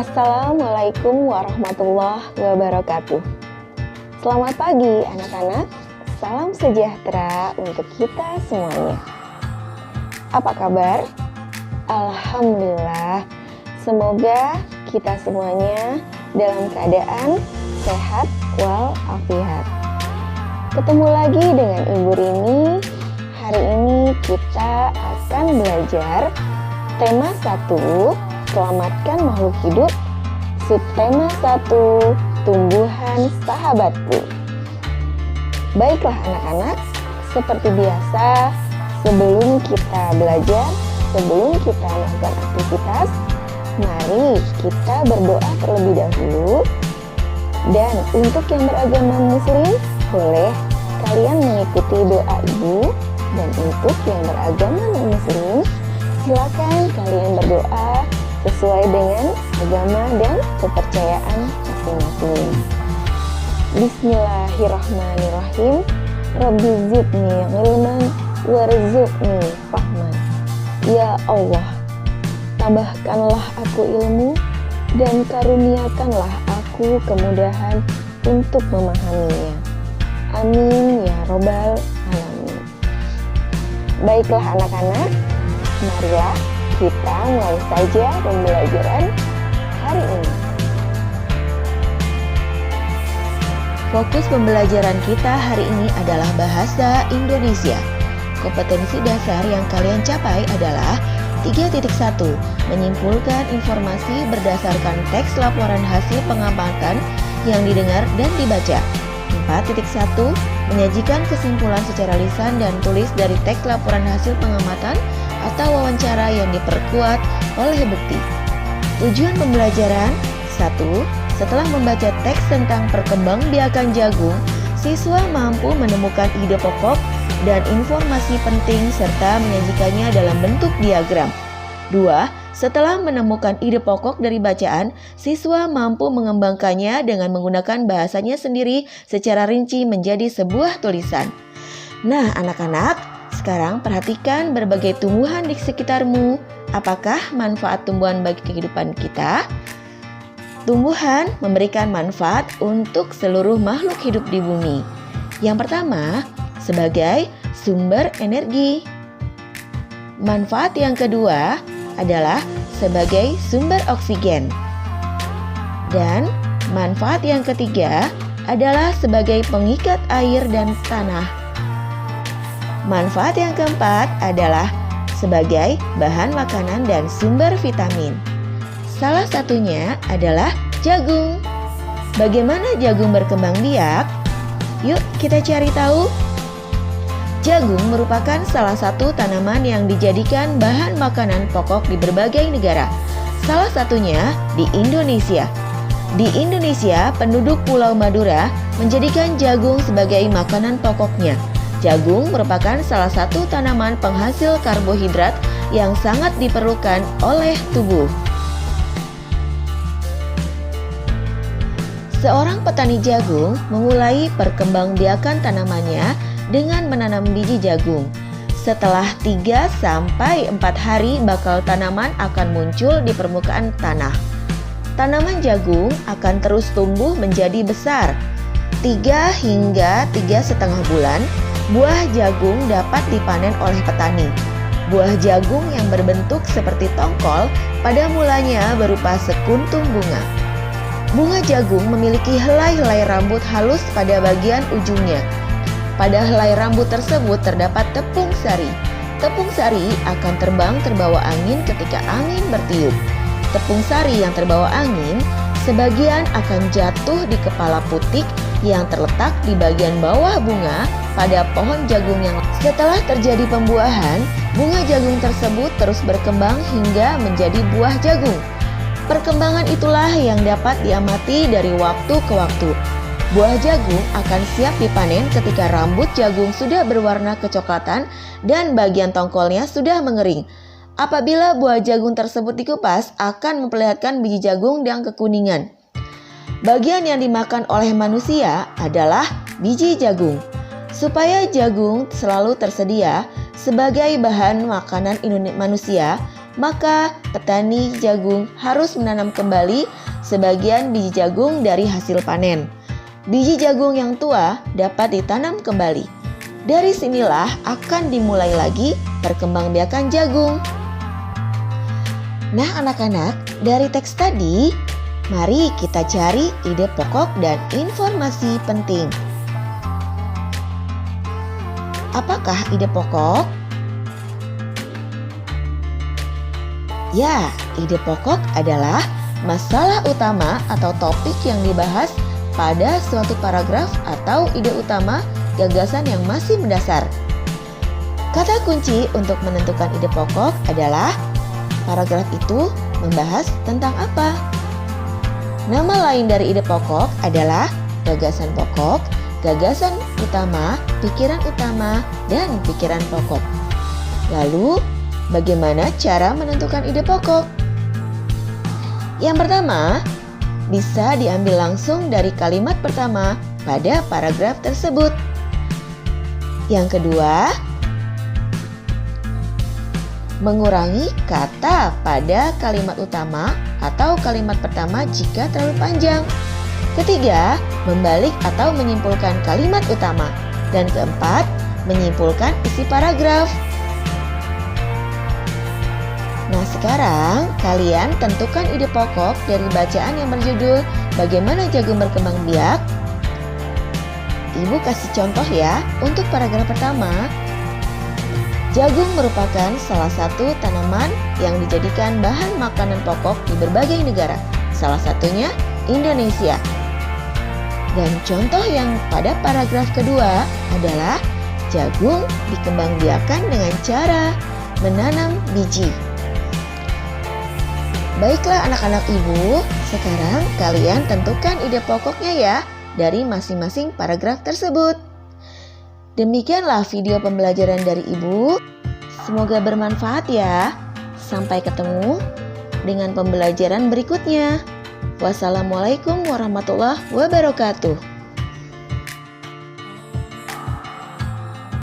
Assalamualaikum warahmatullahi wabarakatuh. Selamat pagi anak-anak, salam sejahtera untuk kita semuanya. Apa kabar? Alhamdulillah, semoga kita semuanya dalam keadaan sehat walafiat. Ketemu lagi dengan Ibu Rini. Hari ini kita akan belajar tema 1, selamatkan makhluk hidup. Subtema 1, tumbuhan sahabatku. Baiklah anak-anak, seperti biasa, sebelum kita belajar, sebelum kita melakukan aktivitas, mari kita berdoa terlebih dahulu. Dan untuk yang beragama muslim, boleh kalian mengikuti doa ibu. Dan untuk yang beragama non-muslim, silakan kalian berdoa sesuai dengan agama dan kepercayaan masing-masing. Bismillahirrahmanirrahim. Rabbi zidni ilman warzuqni fahman. Ya Allah, tambahkanlah aku ilmu dan karuniakanlah aku kemudahan untuk memahaminya. Amin ya robbal alamin. Baiklah anak-anak, marilah kita mulai saja pembelajaran hari ini. Fokus pembelajaran kita hari ini adalah bahasa Indonesia. Kompetensi dasar yang kalian capai adalah 3.1. Menyimpulkan informasi berdasarkan teks laporan hasil pengamatan yang didengar dan dibaca. 4.1. Menyajikan kesimpulan secara lisan dan tulis dari teks laporan hasil pengamatan atau wawancara yang diperkuat oleh bukti. Tujuan pembelajaran 1. Setelah membaca teks tentang perkembangbiakan jagung, siswa mampu menemukan ide pokok dan informasi penting serta menyajikannya dalam bentuk diagram. 2. Setelah menemukan ide pokok dari bacaan, siswa mampu mengembangkannya dengan menggunakan bahasanya sendiri secara rinci menjadi sebuah tulisan. Nah, anak-anak, sekarang perhatikan berbagai tumbuhan di sekitarmu. Apakah manfaat tumbuhan bagi kehidupan kita? Tumbuhan memberikan manfaat untuk seluruh makhluk hidup di bumi. Yang pertama, sebagai sumber energi. Manfaat yang kedua adalah sebagai sumber oksigen. Dan manfaat yang ketiga adalah sebagai pengikat air dan tanah. Manfaat yang keempat adalah sebagai bahan makanan dan sumber vitamin. Salah satunya adalah jagung. Bagaimana jagung berkembang biak? Yuk kita cari tahu. Jagung merupakan salah satu tanaman yang dijadikan bahan makanan pokok di berbagai negara. Salah satunya di Indonesia. Di Indonesia, penduduk Pulau Madura menjadikan jagung sebagai makanan pokoknya. Jagung merupakan salah satu tanaman penghasil karbohidrat yang sangat diperlukan oleh tubuh. Seorang petani jagung memulai perkembangbiakan tanamannya dengan menanam biji jagung. Setelah 3-4 hari bakal tanaman akan muncul di permukaan tanah. Tanaman jagung akan terus tumbuh menjadi besar. 3 hingga 3,5 bulan, buah jagung dapat dipanen oleh petani. Buah jagung yang berbentuk seperti tongkol pada mulanya berupa sekuntum bunga. Bunga jagung memiliki helai-helai rambut halus pada bagian ujungnya. Pada helai rambut tersebut terdapat tepung sari. Tepung sari akan terbang terbawa angin ketika angin bertiup. Tepung sari yang terbawa angin sebagian akan jatuh di kepala putik yang terletak di bagian bawah bunga pada pohon jagung yang setelah terjadi pembuahan, bunga jagung tersebut terus berkembang hingga menjadi buah jagung. Perkembangan itulah yang dapat diamati dari waktu ke waktu. Buah jagung akan siap dipanen ketika rambut jagung sudah berwarna kecoklatan dan bagian tongkolnya sudah mengering. Apabila buah jagung tersebut dikupas, akan memperlihatkan biji jagung yang kekuningan. Bagian yang dimakan oleh manusia adalah biji jagung. Supaya jagung selalu tersedia sebagai bahan makanan manusia, maka petani jagung harus menanam kembali sebagian biji jagung dari hasil panen. Biji jagung yang tua dapat ditanam kembali. Dari sinilah akan dimulai lagi perkembangbiakan jagung. Nah anak-anak, dari teks tadi, mari kita cari ide pokok dan informasi penting. Apakah ide pokok? Ya, ide pokok adalah masalah utama atau topik yang dibahas pada suatu paragraf atau ide utama gagasan yang masih mendasar. Kata kunci untuk menentukan ide pokok adalah paragraf itu membahas tentang apa. Nama lain dari ide pokok adalah gagasan pokok, gagasan utama, pikiran utama, dan pikiran pokok. Lalu, bagaimana cara menentukan ide pokok? Yang pertama, bisa diambil langsung dari kalimat pertama pada paragraf tersebut. Yang kedua, mengurangi kata pada kalimat utama atau kalimat pertama jika terlalu panjang. Ketiga, membalik atau menyimpulkan kalimat utama. Dan keempat, menyimpulkan isi paragraf. Nah sekarang kalian tentukan ide pokok dari bacaan yang berjudul Bagaimana Jagung Berkembang Biak. Ibu kasih contoh ya. Untuk paragraf pertama, jagung merupakan salah satu tanaman yang dijadikan bahan makanan pokok di berbagai negara, salah satunya Indonesia. Dan contoh yang pada paragraf kedua adalah jagung dikembangbiakan dengan cara menanam biji. Baiklah anak-anak ibu, sekarang kalian tentukan ide pokoknya ya dari masing-masing paragraf tersebut. Demikianlah video pembelajaran dari ibu. Semoga bermanfaat ya. Sampai ketemu dengan pembelajaran berikutnya. Wassalamualaikum warahmatullahi wabarakatuh.